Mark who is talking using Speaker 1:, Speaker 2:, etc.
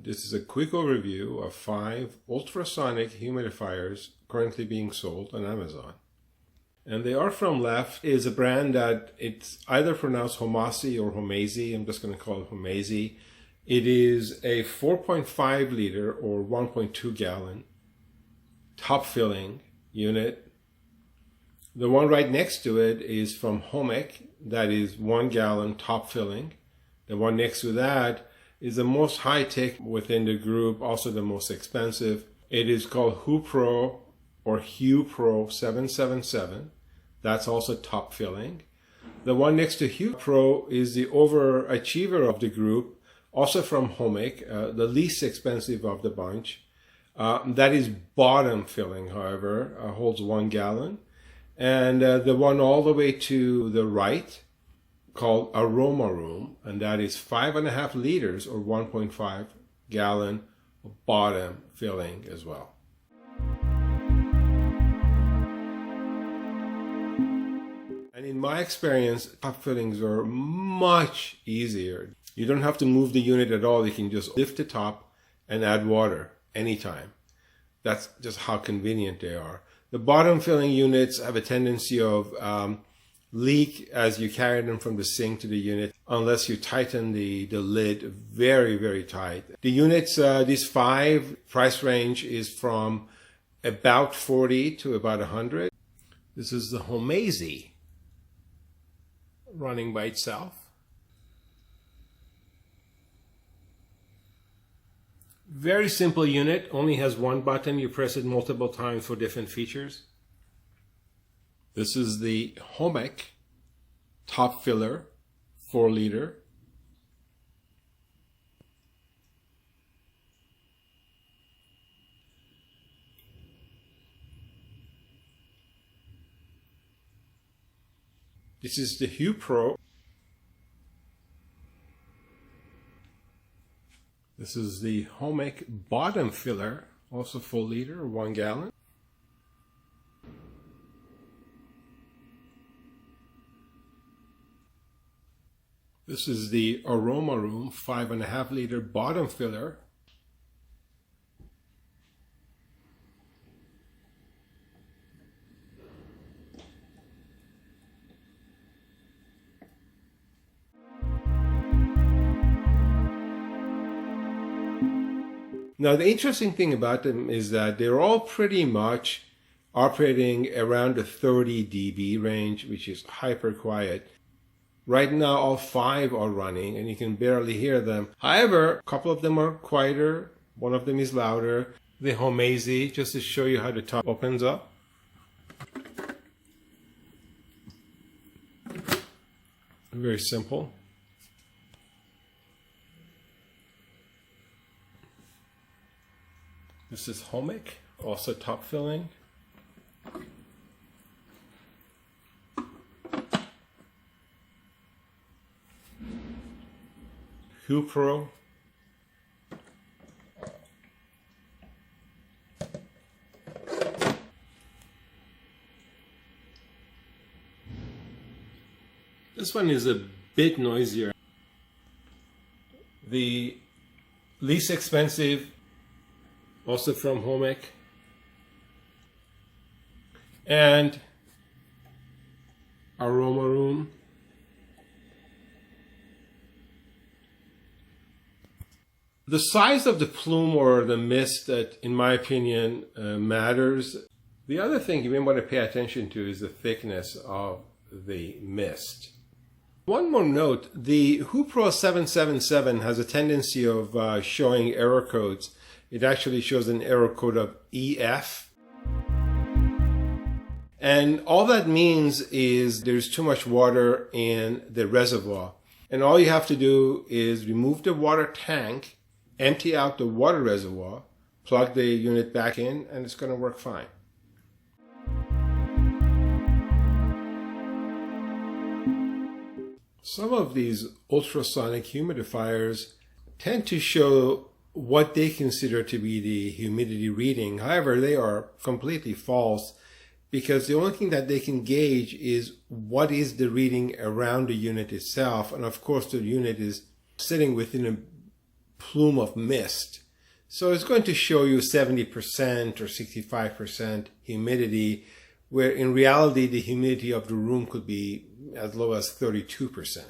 Speaker 1: This is a quick overview of 5 ultrasonic humidifiers currently being sold on Amazon. And they are from Left is a brand that it's either pronounced Homasy or Homasy. I'm just going to call it Homasy. It is a 4.5 liter or 1.2 gallon top filling unit. The one right next to it is from Homech. That is 1 gallon top filling. The one next to that is the most high-tech within the group, also the most expensive. It is called HuPro or HuPro 777. That's also top filling. The one next to HuPro is the overachiever of the group, also from Homech, the least expensive of the bunch. That is bottom filling, however, holds 1 gallon. And the one all the way to the right, called Aroma, and that is 5.5 liters or 1.5 gallon bottom filling as well. And in my experience, top fillings are much easier. You don't have to move the unit at all. You can just lift the top and add water anytime. That's just how convenient they are. The bottom filling units have a tendency of leak as you carry them from the sink to the unit unless you tighten the lid very, very tight. The units, these 5, price range is from about 40 to about 100. This is the Homasy running by itself. Very simple unit, only has one button. You press it multiple times for different features. This is the Homech top filler, 4 liter. This is the HuPro. This is the Homech bottom filler, also 4 liter, 1 gallon. This is the Aroma 5.5 liter bottom filler. Now, the interesting thing about them is that they're all pretty much operating around the 30 dB range, which is hyper quiet. Right now, all 5 are running, and you can barely hear them. However, a couple of them are quieter. One of them is louder. The Homasy, just to show you how the top opens up. Very simple. This is Homech, also top filling. HuPro. This one is a bit noisier. The least expensive, also from Homech. And Aroma. The size of the plume or the mist, that, in my opinion, matters. The other thing you may want to pay attention to is the thickness of the mist. One more note, the HuPro 777 has a tendency of showing error codes. It actually shows an error code of EF. And all that means is there's too much water in the reservoir. And all you have to do is remove the water tank, empty out the water reservoir, plug the unit back in, and it's going to work fine. Some of these ultrasonic humidifiers tend to show what they consider to be the humidity reading. However, they are completely false because the only thing that they can gauge is what is the reading around the unit itself. And of course, the unit is sitting within a plume of mist. So it's going to show you 70% or 65% humidity, where in reality the humidity of the room could be as low as 32%.